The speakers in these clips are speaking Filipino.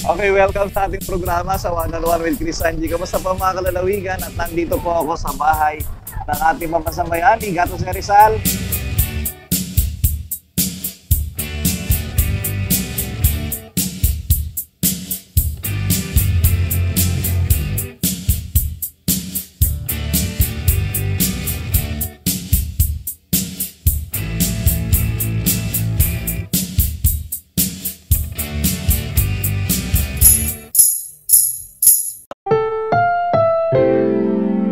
Okay, welcome sa ating programa sa One on One with Chris Angie. Kamusta po mga kalalawigan? At nandito po ako sa bahay ng ating pampansang bayani, Gatos ni Rizal.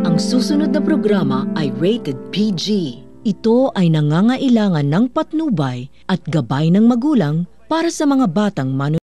Ang susunod na programa ay rated PG. Ito ay nangangailangan ng patnubay at gabay ng magulang para sa mga batang manonood.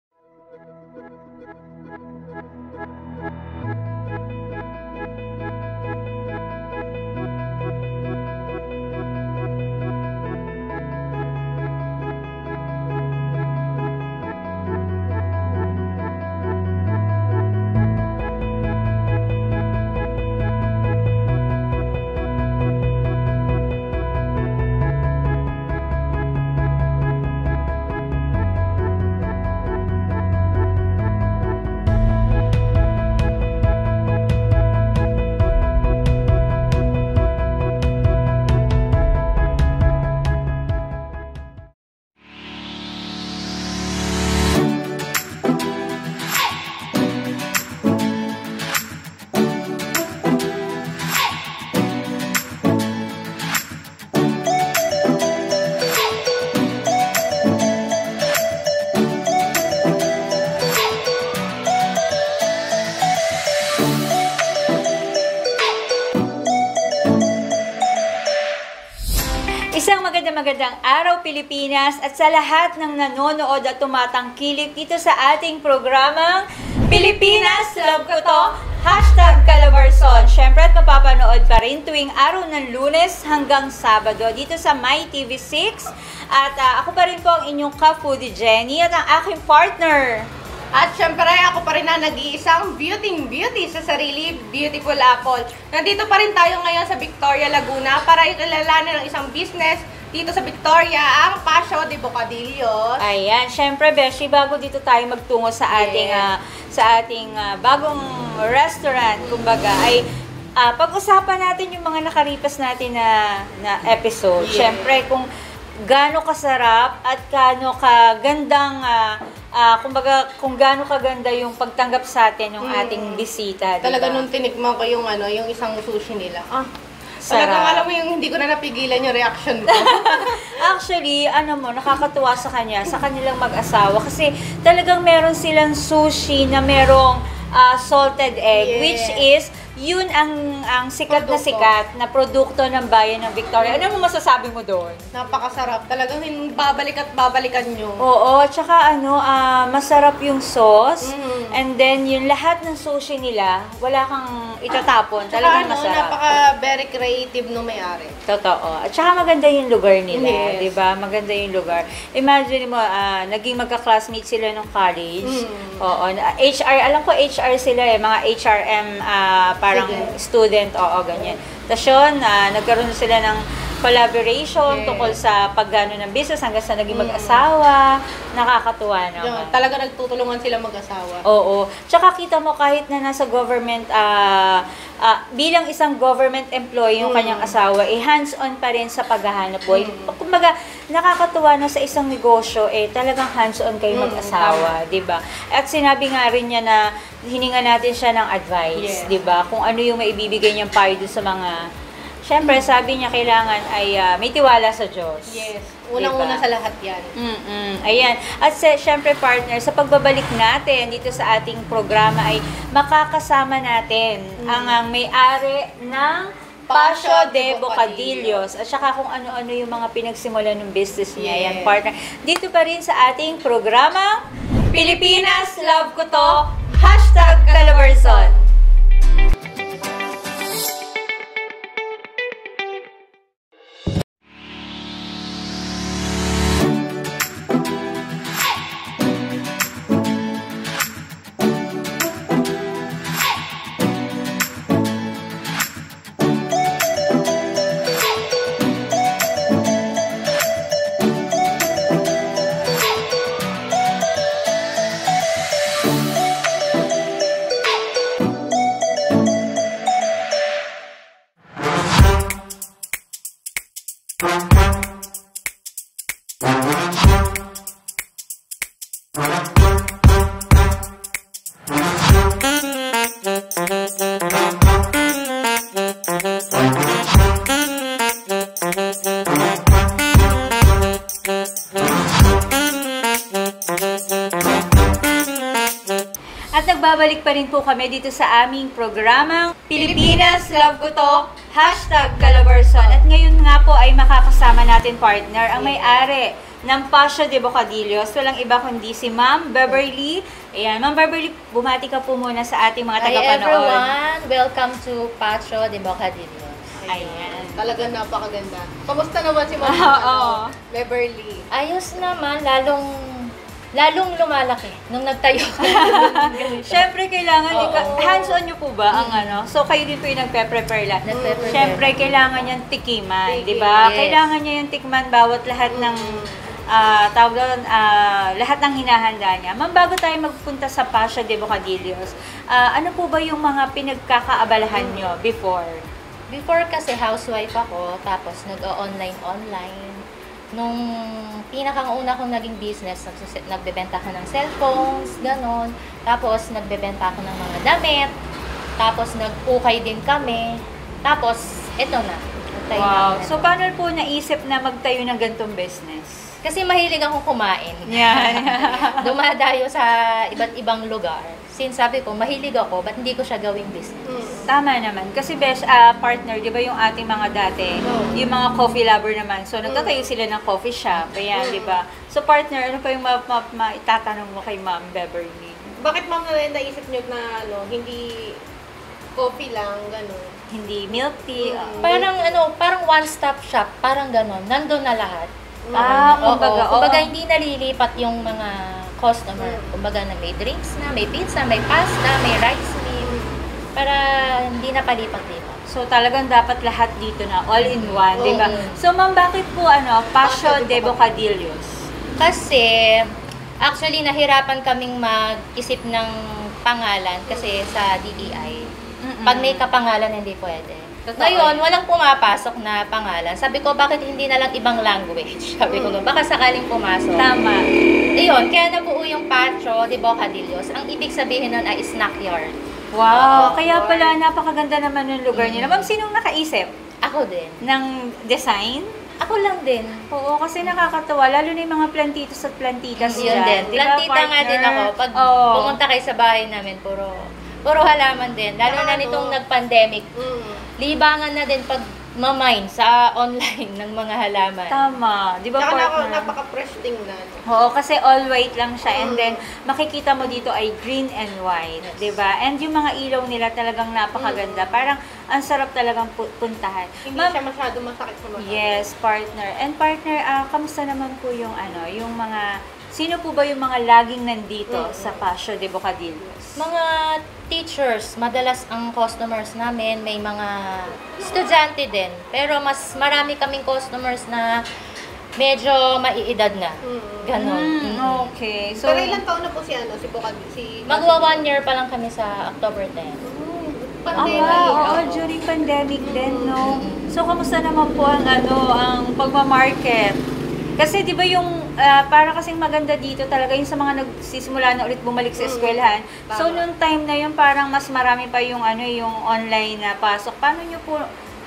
Isang magandang araw Pilipinas at sa lahat ng nanonood at tumatangkilik dito sa ating programang Pilipinas Love Ko To, #Calabarzon. Siyempre at mapapanood pa rin tuwing araw ng Lunes hanggang Sabado dito sa MyTV6. At ako pa rin po ang inyong ka-foodie Jenny at ang aking partner. At syempre, ako pa rin na nag-iisang beauty sa sarili, Beautiful Apple. Nandito pa rin tayo ngayon sa Victoria, Laguna para ikilalanin ng isang business dito sa Victoria, ang Pasio de Bocadillos. Ayan, syempre Beshi, bago dito tayo magtungo sa ating bagong restaurant, kumbaga, ay pag-usapan natin yung mga nakaripas natin na episode. Yes. Syempre, kung gaano kasarap at gaano kagandang kumbaga, kung gaano kaganda yung pagtanggap sa atin ng ating bisita, diba? Talaga nung tinikman ko yung yung isang sushi nila. Sarap. Talagang alam mo yung hindi ko na napigilan yung reaction ko. Actually, nakakatuwa sa kanilang mag-asawa kasi talagang meron silang sushi na merong salted egg, which is yun ang sikat na produkto ng bayan ng Victoria. Ano mo masasabi mo doon? Napakasarap. Talagang babalik at babalikan nyo. Oo, tsaka masarap yung sauce. And then, yung lahat ng sushi nila, wala kang itatapon. Talagang masarap. Very creative no may-ari. Totoo. At saka maganda yung lugar nila, Yes. 'di ba? Maganda yung lugar. Imagine mo, naging magka-classmate sila nung college. Oo, HR, alam ko HR sila mga HRM parang student, ganyan. Tapos yun, nagkaroon sila ng collaboration tungkol sa paggano ng business hanggang sa naging mag-asawa. Nakakatuwa naman. Talaga nagtutulungan sila mag-asawa. Oo. Tsaka kita mo kahit na nasa government, bilang isang government employee yung kanyang asawa, hands-on pa rin sa paghahanap buhay. Kumbaga, nakakatuwa na sa isang negosyo, talagang hands-on kayo mag-asawa, di ba? At sinabi nga rin niya na hininga natin siya ng advice, di ba? Kung ano yung maibibigay niyang payo doon sa mga. Siyempre, sabi niya kailangan ay may tiwala sa Diyos. Yes. Unang-una sa lahat yan. Ayan. At siyempre, partner, sa pagbabalik natin dito sa ating programa ay makakasama natin ang may-ari ng Pasio de Bocadillos. At saka kung ano-ano yung mga pinagsimulan ng business niya. Yan, partner. Dito pa rin sa ating programa, Pilipinas Love Ko To, #Calabarzon. nagbabalik pa rin po kami dito sa aming programang Pilipinas Love Ko To, #Calabarzon. At ngayon nga po ay makakasama natin partner, ang may-ari ng Pasio de Bocadillos. Walang iba kundi si Ma'am Beverly. Ayan, Ma'am Beverly, bumati ka po muna sa ating mga Hi tagapanood. everyone! Welcome to Pasio de Bocadillos. Ayan. Talagang napakaganda. Kamusta naman si Ma'am Oo. Beverly? Ayos naman, lalong lumalaki nung nagtayo ka. Siyempre, kailangan, Oo. hands-on nyo po ba ang ano? So, kayo din po yung nagpe-prepare lahat. Nagpe-prepare. Siyempre, kailangan yan tikiman, di ba? Yes. Kailangan nyo yung tikman bawat lahat ng, tawag doon, lahat ng hinahanda niya. Ma'am, bago tayo magpunta sa Pasio de Bocadillos, ano po ba yung mga pinagkakaabalahan nyo before? Before kasi housewife ako, tapos nag-online. Nung pinakang-una kong naging business, nagbebenta ako ng cellphones, ganon. Tapos nagbebenta ako ng mga damit. Tapos nag-ukay din kami. Tapos, eto na. Nagtayo na Wow. ako. So, paano po naisip na magtayo ng gantong business? Kasi mahilig akong kumain. Yan. Dumadayo sa iba't ibang lugar. Since sabi ko, mahilig ako, ba't hindi ko siya gawing business? Tama naman. Kasi best partner, di ba yung ating mga dati, yung mga coffee lover naman. So, nagtatayo sila ng coffee shop. Ayan, di ba? So, partner, ano pa yung maitatanong mo kay Ma'am Beverly? Bakit ma'am naisip niyo na hindi coffee lang, gano'n? Hindi milk tea. Parang one-stop shop, parang ganon. Nandun na lahat. Kumbaga, Kumbaga, oo. hindi nalilipat yung mga customer. Kumbaga, na may drinks na, may pizza, may pasta, may rice meal. Para hindi na palipat-lipat. So, talagang dapat lahat dito na, all in one, di ba? Oo. So, Ma'am, bakit po, Pasio de Bocadillos? Kasi, actually, nahirapan kaming mag-isip ng pangalan kasi sa DTI. Pag may kapangalan, hindi pwede. Totoo. Ngayon, walang pumapasok na pangalan. Sabi ko, bakit hindi na lang ibang language? Sabi ko, baka sakaling pumasok. Tama. Ayun, kaya nabuo yung Pasio de Bocadillos. Ang ibig sabihin nun ay snack yard. Wow, kaya pala napakaganda naman yung lugar niyo. Ma'am, sinong nakaisip Ako din. ng design? Ako lang din. Oo, kasi nakakatawa. Lalo na yung mga plantitos at plantitas Yun dyan. din. Di ba, Plantita nga partner? din ako. Pag Oo. pumunta kayo sa bahay namin, puro halaman din. Lalo na nitong nag-pandemic. Libangan na din pag mamine sa online ng mga halaman. Tama. Di ba, Tsaka partner? napaka-fresh tingnan. Oo, kasi all white lang siya. And then, makikita mo dito ay green and white. Di ba? And yung mga ilaw nila talagang napakaganda. Parang, ang sarap talagang puntahan. Hindi Ma'am, siya masyado masakit sa mata. yes, partner. And partner, kamusta naman po yung yung mga, sino po ba yung mga laging nandito sa Pasio de Bocadillos? Mga teachers, madalas ang customers namin, may mga estudyante din. Pero mas marami kaming customers na medyo maiedad na. Ganon. Okay. So, Pero ilang taon na po si Magwa 1 year pa lang kami sa October 10. pandemic. oo, during pandemic din, no? So, kamusta naman po ang ang pagmamarket? Kasi 'di ba yung para kasing maganda dito talaga yung sa mga nagsisimula na ulit bumalik sa eskwelahan. So nung time na yun parang mas marami pa yung yung online na pasok. Paano niyo po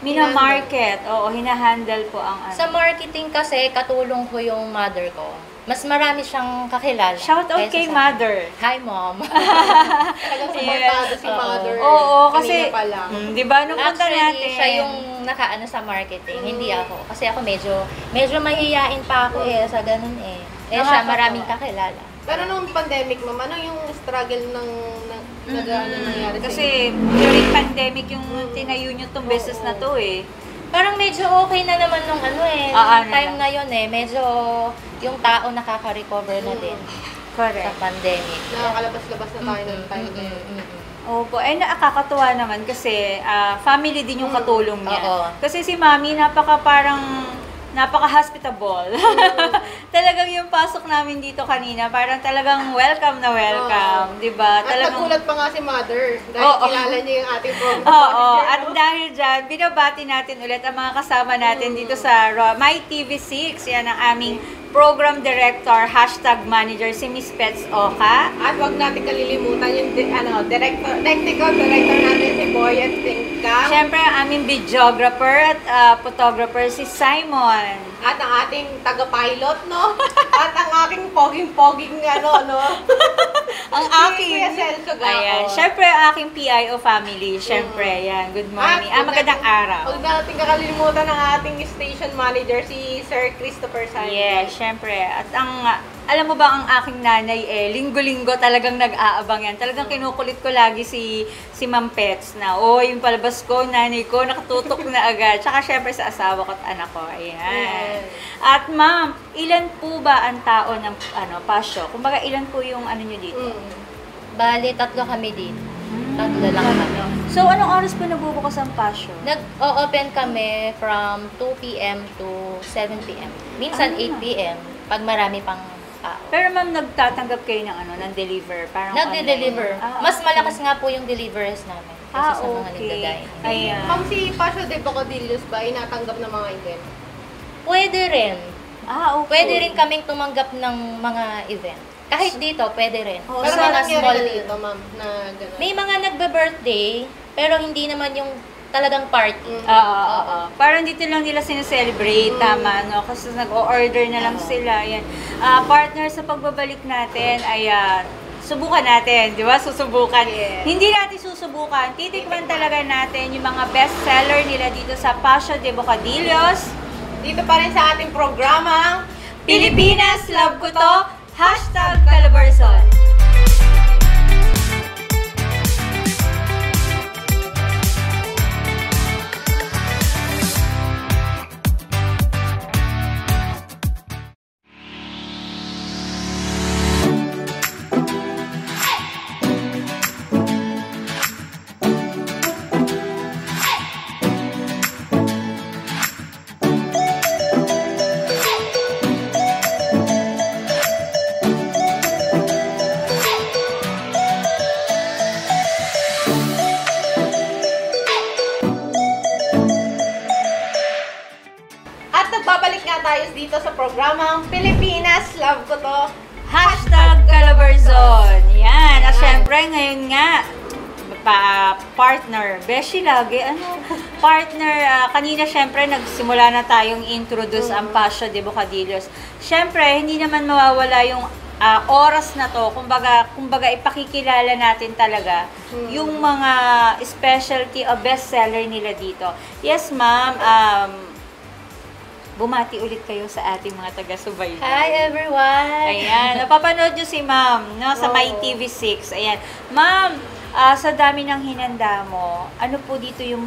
mina-market? Oo, hinahandle po ang Sa marketing kasi, katulong ko yung mother ko. Mas marami siyang kakilala. Shout out kaysa kay sa- mother. Hi, mom. Talagang supportado si Oo. mother. Oo, kasi Kanina pa lang. 'di ba nung punta Actually, natin. siya yung nakaano sa marketing, hindi ako. Kasi ako medyo mahihiyain pa ako sa ganun eh. Siya Nakakatawa. maraming kakilala. Pero nung pandemic, ma'am, ano yung struggle ng nangyari sa Kasi during pandemic yung tinayo nyo tong business na to eh. Parang medyo okay na naman nung time na yun eh. Medyo yung tao nakaka-recover na din sa Correct. pandemic. nakakalabas-labas na tayo ng time na yun? Opo, nakakatuwa naman kasi family din yung katulong niya. Oo. Kasi si Mami napaka-hospitable. Talagang yung pasok namin dito kanina, parang talagang welcome na welcome, 'di ba? At nagulat pa nga si mother dahil Oo. kilala niya yung ating program. Oo, at dahil dyan, binabati natin ulit ang mga kasama natin dito sa My TV6. Yan ang aming program director, #manager, si Miss Pets Oka. At wag natin kalilimutan yung technical director natin si Boy at Tingka. Siyempre, ang aming videographer at photographer, si Simon. at ang ating taga-pilot, no? At ang aking poging-poging, no? Ang Si aking... Kuya Celso Gaco. Ayan, syempre ang aking PIO family. Syempre, ayan. Good morning. Magandang araw. Huwag natin kakalimutan ang ating station manager, si Sir Christopher Sandy. Yes, syempre. At alam mo ba ang aking nanay linggo-linggo talagang nag-aabang yan. Talagang kinukulit ko lagi si Ma'am Pets na, yung palabas ko, nanay ko, nakatutok na agad. Tsaka syempre sa asawa ko at anak ko. Ayan. At ma'am, ilan po ba ang tao ng pasyo? Kumbaga, ilan po yung nyo dito? Bali, 3 kami dito. 3 lang kami. So, anong oras po nagbubukas ang pasyo? Nag-open kami from 2 p.m. to 7 p.m. Minsan 8 p.m. pag marami pang tao. Pero ma'am, nagtatanggap kayo ng deliver? Parang Nagde-deliver. online? Mas malakas nga po yung deliverers namin kaysa sa mga okay. nagda-dine. Ayan. Ma'am, si Pasio de Bocadillos ba, inatanggap ng mga event? Pwede rin. Okay. Pwede rin kaming tumanggap ng mga event. Kahit dito, pwede rin. Oh, Pero sa may mga nangyari small na dito, ma'am, na gano'n. May mga nagbe-birthday, pero hindi naman yung talagang party. Oo. Parang dito lang nila sineselebrate, tama, no? Kasi nag-o-order na lang sila. Yan. Partner sa pagbabalik natin ay subukan natin, di ba? Susubukan. Yes. Hindi natin susubukan. Titikman talaga natin yung mga best seller nila dito sa Pasio de Bocadillos. Dito pa rin sa ating programang Pilipinas, love ko to! #Calabarzon. At nagbabalik nga tayo dito sa programang Pilipinas, love ko to. #Calabarzon. Yan. At syempre, ngayon nga, partner. Beshi lagi. Partner. Kanina syempre, nagsimula na tayong introduce ang Pasio de Bocadillos. Syempre, hindi naman mawawala yung oras na to. Kumbaga ipakikilala natin talaga yung mga specialty o bestseller nila dito. Yes, ma'am. Bumati ulit kayo sa ating mga taga-subaybay. Hi everyone! Ayan, napapanood nyo si ma'am, no, sa My TV6. Ayan. Ma'am, sa dami ng hinanda mo, ano po dito yung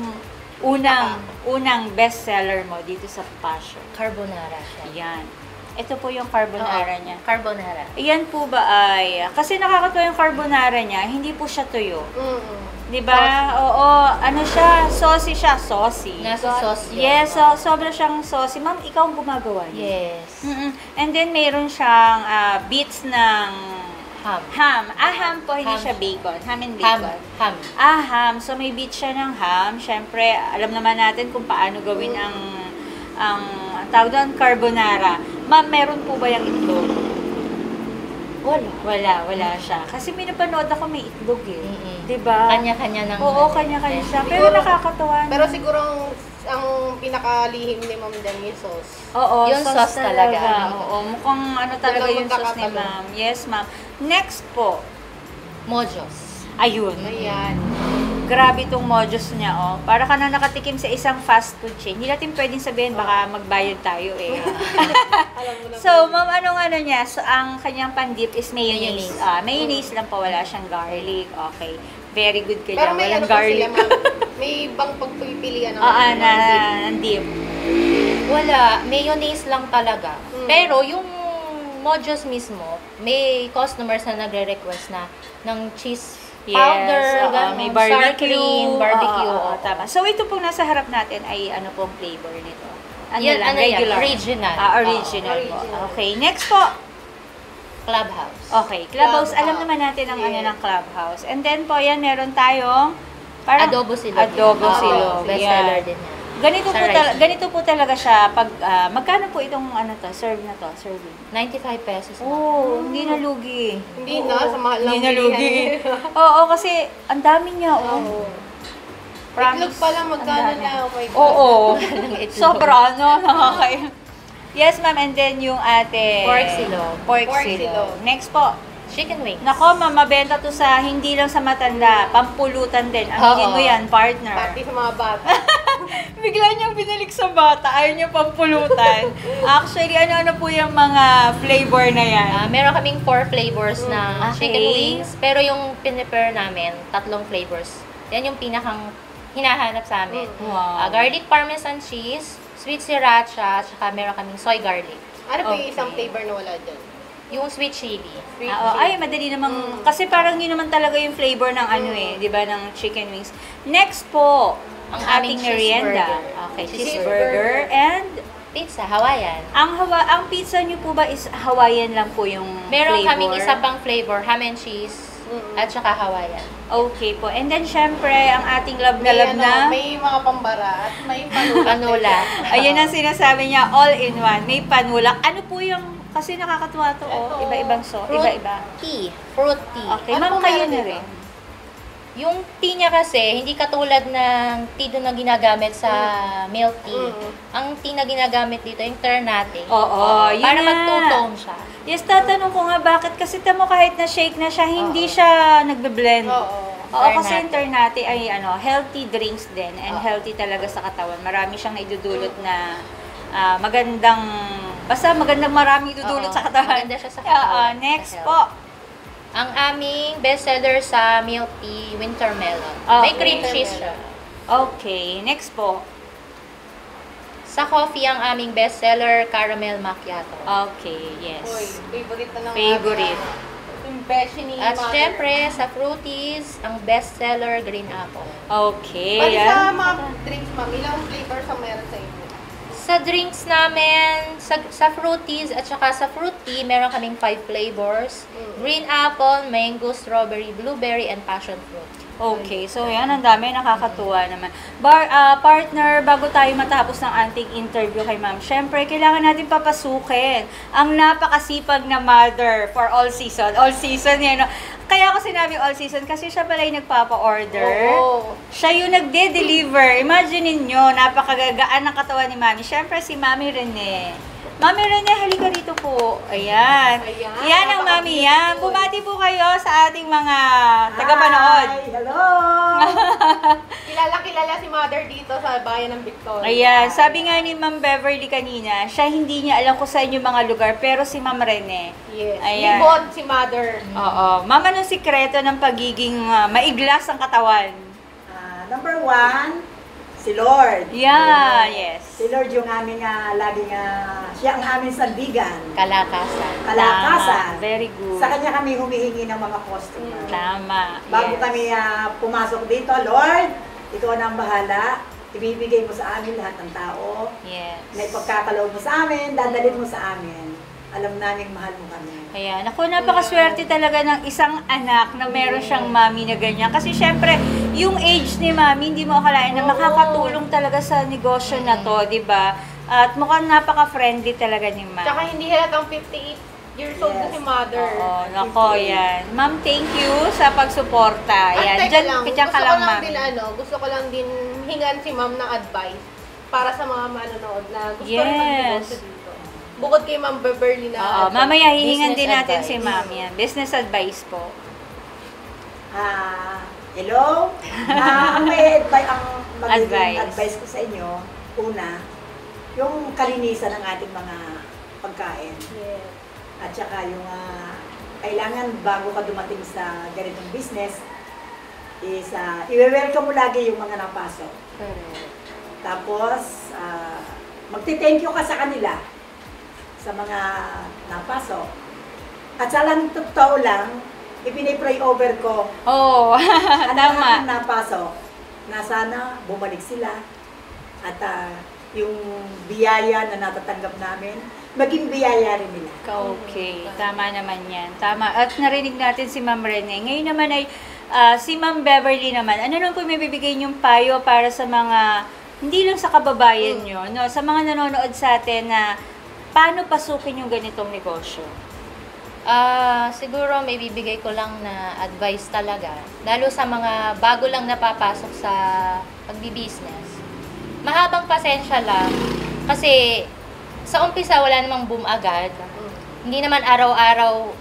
unang bestseller mo dito sa Pasio? Carbonara siya. Ayan. Ito po yung carbonara Oo, niya. Carbonara. Ayan po ba ay, kasi nakakatuwa yung carbonara niya, hindi po siya tuyo. Di ba? Oo, siya, saucy siya, saucy. Nasa sauce yun. Yes, sobra siyang saucy. Ma'am, ikaw ang gumagawa niya. Yes. And then, mayroon siyang bits ng Ham. ham. Ham po, hindi Ham. siya bacon. Ham and Ham. bacon. Ham. Ham. So, may bits siya ng ham. Siyempre, alam naman natin kung paano gawin ang tawag doon, carbonara. Ma'am, meron po ba yung itlog? Wala siya. Kasi may napanood ako may itlog Diba? Kanya-kanya ng... Oo, kanya-kanya siya. Pero Siguro- nakakatawa. Pero siguro ang pinakalihim ni Ma'am Dan yung sauce. Oo, Yung sauce talaga. Oo, mukhang talaga Talagang yung sauce ni magkakatalo. ma'am. Yes, ma'am. Next po. Mojos. Ayun. Ayan. Grabe itong mojos niya, oh. Para ka na nakatikim sa isang fast food chain. Hindi natin pwedeng sabihin, baka magbayad tayo, eh. Alam mo na. So, ma'am, anong niya? So, ang kanyang pandip is mayonnaise. Mayonnaise. Mayonnaise lang pa, wala siyang garlic. Okay. Very good ka Pero dyan. may Walang ano pa sila, garlic. ma'am. May bang pagpipilian ng Oo, mga dip? ng dip. Wala. Mayonnaise lang talaga. Pero yung Mojos mismo, may customers na nagre-request na ng cheese powder, oo, ganun, may sour barbecue. cream, barbecue. Oo, tama. So, ito pong nasa harap natin ay ano pong flavor nito? Yan, lang, ano yan? regular? Original. Original po. Original. Okay, next po. Clubhouse. Okay, Clubhouse. Clubhouse. Alam naman natin ang Yes. ng Clubhouse. And then po, yan, meron tayong parang Adobo silog. Adobo Oo, silog. bestseller Yan. din yan. Ganito Sa po, rice. ganito po talaga siya pag, magkano po itong serving na to? Serving. 95 pesos na. Oh, hindi na lugi. Hindi na, sa mahal lang Hindi na bilihan lugi. niya. Oo, kasi ang dami niya, oh. Itlog pa lang, magkano Ang dami. na? Oh my God. Oo. Ng itlog. Sobra, no? Nakakaya. Yes, ma'am. And then yung ate... Pork silog. Pork Pork silog. silog. Next po. Chicken wings. Nako, ma'am, mabenta to sa hindi lang sa matanda, pampulutan din. Aminin Oo. mo yan, partner. Pati sa mga bata. Bigla niyang binalik sa bata, ayaw niya pampulutan. Actually, ano-ano po yung mga flavor na yan? Meron kaming 4 flavors ng Okay. chicken wings. Pero yung piniper namin, 3 flavors. Yan yung pinakang hinahanap sa amin. Wow. Garlic parmesan cheese, sweet sriracha, tsaka meron kaming soy garlic. Ano po yung Okay. isang flavor na wala dyan? Yung sweet chili. Ay, madali namang, kasi parang yun naman talaga yung flavor ng ano di ba, ng chicken wings. Next po, ang Aming ating merienda. cheeseburger. Okay, Cheeseburger. cheeseburger and Pizza, Hawaiian. ang pizza niyo po ba is Hawaiian lang po yung Meron flavor? kaming isa pang flavor, ham and cheese, at saka Hawaiian. Okay po. And then, syempre, ang ating love na love na. May mga pambara at may panulak. Panula. Ayan ang sinasabi niya, all in one. May panulak. Ano po yung, kasi nakakatuwa to, Ito. iba-ibang iba-iba. Fruit tea. Okay, Ano ma'am, po kayo meron na dito? rin. Yung tea niya kasi, hindi katulad ng tea doon na ginagamit sa milk tea. Ang tea na ginagamit dito, yung Ternate. Oo, yun Para na. mag-two-tone siya. Yes, tatanong ko nga bakit kasi tamo kahit na shake na siya, hindi siya nagbe-blend. Oo. Oo, kasi Ternate. yung Ternate ay healthy drinks din and healthy talaga sa katawan. Marami siyang idudulot na magandang marami idudulot Oo, sa katawan. maganda siya sa katawan, Next sa po. Ang aming bestseller sa milk tea, winter melon. Okay. May cream cheese siya. Okay, next po. Sa coffee, ang aming bestseller, caramel macchiato. Okay, yes. Uy, favorite na ng Favorite. Yung beshi ni At Mother. syempre, sa fruities, ang bestseller, green apple. Okay, Pati sa yan. mga drinks, ma'am, ilang flavors ang meron sa inyo? Sa drinks namin, sa fruities at saka sa fruit tea, meron kaming 5 flavors. Green apple, mango, strawberry, blueberry, and passion fruit. Okay, so yan, ang dami, nakakatuwa naman. Partner, bago tayo matapos ng ating interview kay ma'am, syempre, kailangan natin papasukin ang napakasipag na mother for all season. All season yan, no? Kaya ako sinabi all season kasi siya pala yung nagpapa-order. Oo. Siya yung nagde-deliver. Imagine ninyo, napakagagaan ng katawan ni Mami. Syempre, si Mami Rene. Mami Rene, halika rito po. Ayan. Ayan, Yan ang Mami yan. Bumati po kayo sa ating mga tagapanood. Hi! Hello! Kilala si Mother dito sa bayan ng Victoria. Ayan, sabi nga ni Ma'am Beverly kanina, siya hindi niya alam kung saan yung mga lugar, pero si Ma'am Rene. Yes. Ayan. Libot si Mother. Oo. Ma'am, anong sikreto ng pagiging maiglas ang katawan? Number 1, si Lord. Yeah, yes. Si Lord yung aming laging, siya ang aming sandigan. Kalakasan. Kalakasan. Tama. Very good. Sa kanya kami humihingi ng mga customer. Tama. Bago Yes. kami pumasok dito, Lord, ikaw na ang bahala. Ibibigay mo sa amin lahat ng tao. Yes. Na ipagkakaloob mo sa amin, dadalhin mo sa amin. Alam namin mahal mo kami. Ayan. Ako, napakaswerte talaga ng isang anak na meron siyang mami na ganyan. Kasi syempre, yung age ni mami, hindi mo akalain na makakatulong talaga sa negosyo na to, di ba? At mukhang napaka-friendly talaga ni ma'am. Tsaka hindi halatang 58 years old na si Mother. Oo, nako, yan. Ma'am, thank you sa pagsuporta. At Ayan, teka lang, dyan ka gusto ko lang, lang ma'am. din gusto ko lang din hingan si Ma'am ng advice para sa mga manonood na gusto rin Yes. magnegosyo dito. Bukod kay Ma'am Beverly na Oo, advice. mamaya hihingan Business din natin advice. si ma'am yan. Business advice po. Hello? Ang magiging Advice. advice ko sa inyo, una, yung kalinisan ng ating mga pagkain. Yes. At saka yung kailangan bago ka dumating sa ganitong business is i-welcome mo lagi yung mga napasok. Tapos, magti-thank you ka sa kanila sa mga napasok. At sa lang totoo lang, ipinipray over ko Oo, ang tama. napasok na sana bumalik sila at yung biyaya na natatanggap namin, maging biyaya rin nila. Okay, tama naman yan. Tama. At narinig natin si Ma'am Rene. Ngayon naman ay si Ma'am Beverly naman. Ano naman po may bibigay niyong payo para sa mga, hindi lang sa kababayan nyo, no? Sa mga nanonood sa atin na paano pasukin yung ganitong negosyo? Siguro may bibigay ko lang na advice talaga, lalo sa mga bago lang napapasok sa pagbi-business. Mahabang pasensya lang kasi sa umpisa wala namang boom agad. Hindi naman araw-araw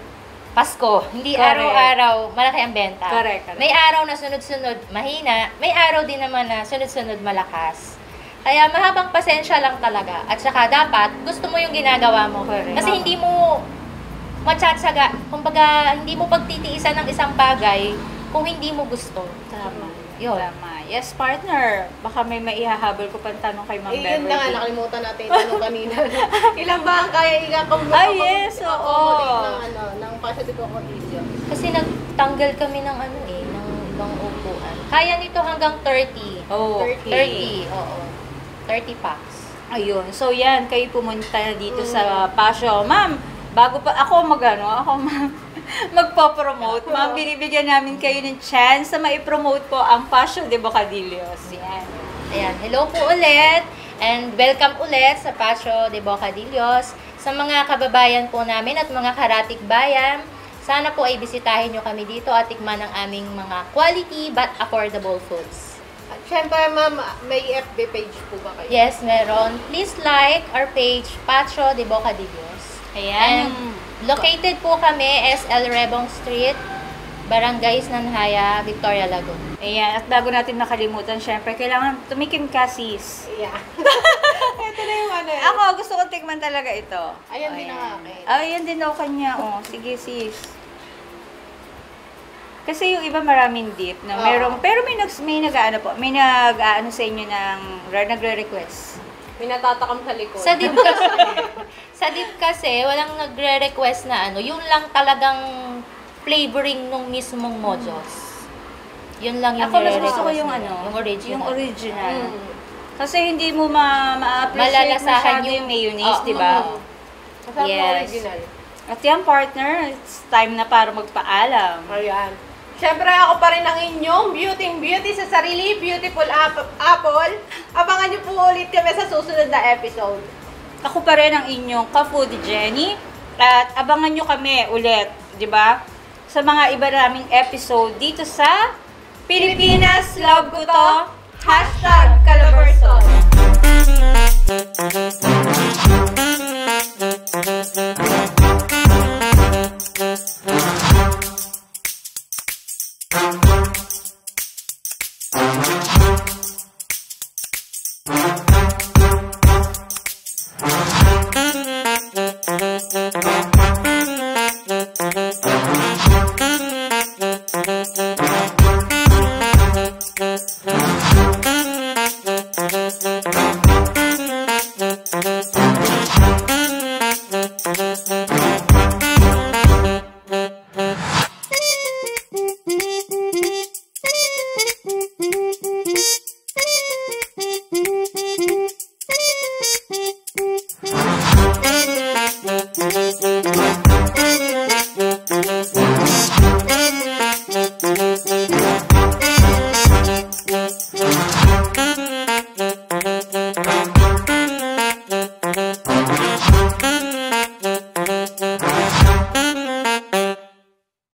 Pasko. Hindi Correct. araw-araw malaki ang benta. Correct. May araw na sunod-sunod mahina, may araw din naman na sunod-sunod malakas. Kaya mahabang pasensya lang talaga. At saka dapat gusto mo yung ginagawa mo. Correct. Kasi hindi mo matsatsaga. Kumbaga, hindi mo pagtitiisan ng isang bagay kung hindi mo gusto. Tama. Yun. Tama. Yes, partner. Baka may maihahabol ko pang tanong kay Ma'am Yun na nga, Beverly. nakalimutan natin yung tanong kanina. Ilan ba ang kaya Ay, yes, oo. ng Pasha de Bocadillo? Kasi nagtanggal kami ng ng ibang upuan. Kaya nito hanggang 30. Oh, 30, oo. 30 packs. Ayun. So, yan. Kayo pumunta na dito sa Pasyo. Ma'am, bago pa ako magpo-promote. Ma'am, binibigyan namin kayo ng chance na maipromote po ang Pasyo de Bocadillos. Yan. Ayan, hello po ulit and welcome ulit sa Pasyo de Bocadillos. Sa mga kababayan po namin at mga karatig bayan, sana po ay bisitahin nyo kami dito at tikman ang aming mga quality but affordable foods. At syempre, ma'am, may FB page po ba kayo? Yes, meron. Please like our page, Pasyo de Bocadillos. Ayan. And located po kami, SL Rebong Street, Barangay Nanhaya, Victoria, Laguna. Ayan. At bago natin nakalimutan, syempre, kailangan tumikim ka, sis. Yeah. Ito na yung ano. Ako, gusto ko tikman talaga ito. Ayan din ang akin. Ayan din daw kanya. Oh, sige, sis. Kasi yung iba maraming dip. No? Merong, pero may nag-ano po, may nag-ano sa inyo ng nagre-request. May natatakam sa likod. Sa dip kasi, sa dip kasi, walang nagre-request na yun lang talagang flavoring nung mismong mojos. Yun lang yung Ako mas nire-request gusto ko yung nila. Yung original. Yung original. Kasi hindi mo ma-appreciate Malalasahan masyado yung- yung mayonnaise, di ba? Masarap Yes. na original. At yan, partner, it's time na para magpaalam. Ayan. Siyempre, ako pa rin ang inyong beauty sa sarili, Beautiful Apple. Abangan niyo po ulit kami sa susunod na episode. Ako pa rin ang inyong ka-foodie Jenny. At abangan nyo kami ulit, di ba? Sa mga iba naming episode dito sa Pilipinas, Love Ko To, #Calabarzon.